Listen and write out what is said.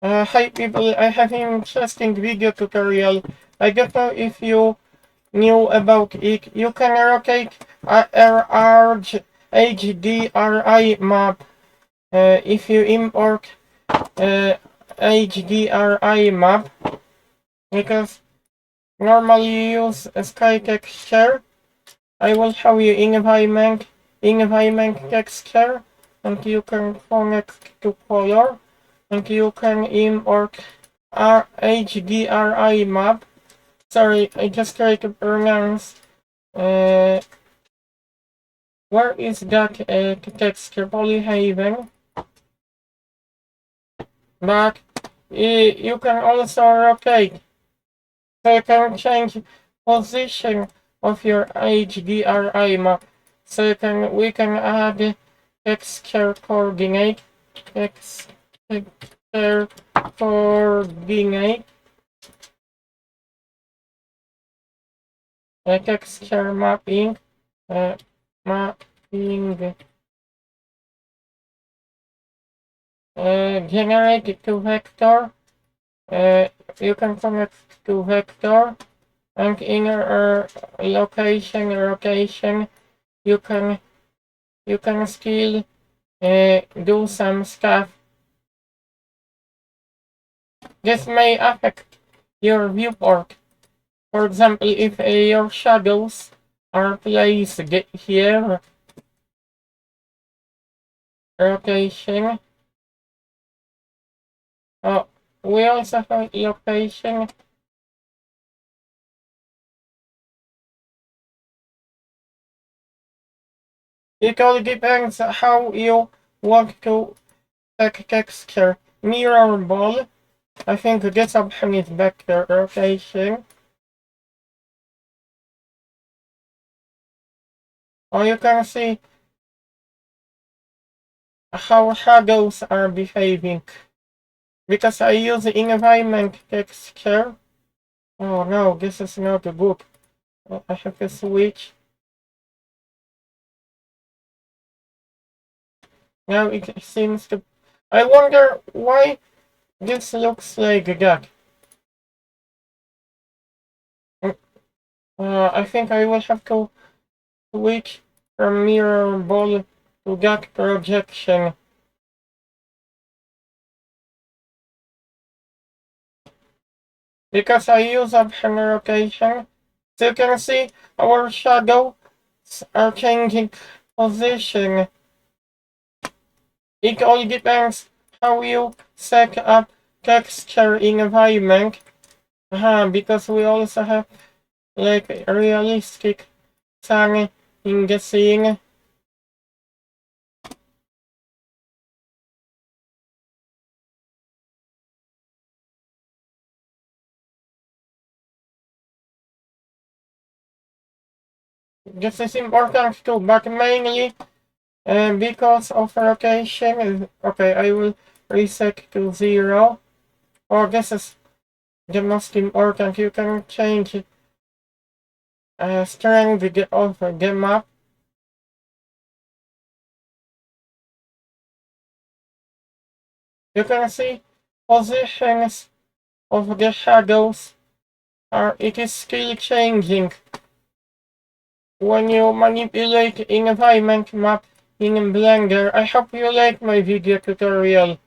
Hi people, I have an interesting video tutorial. I don't know if you knew about it. You can rotate a HDRI map if you import HDRI map, because normally you use a sky texture. I will show you environment texture, and you can connect to color, and you can import HDRI map. Sorry, I just tried to pronounce. Uh, where is that texture? Polyhaven. But you can also rotate. So you can change position of your HDRI map. So we can add texture coordinate. Texture coordinate. Texture mapping. Mapping. Generate to vector. You can connect to vector, and in your location rotation, you can still do some stuff. This may affect your viewport. For example, if your shadows are placed here, rotation. Oh, we also have location. It all depends how you want to take texture. Mirror ball. I think this option is better. Rotation. Or you can see how shadows are behaving. Because I use environment texture. Oh no, this is not good. I have to switch. Now it seems to... I wonder why this looks like that. I think I will have to switch from mirror ball to that projection. Because I use option rotation. So you can see our shadows are changing position. It all depends how you set up texture in environment. Because we also have like realistic sun in the scene. This is important too, but mainly because of rotation. Okay, I will reset to 0. Oh, this is the most important. You can change strength of the map. You can see positions of the shadows it is still changing when you manipulate environment map in Blender. I hope you like my video tutorial.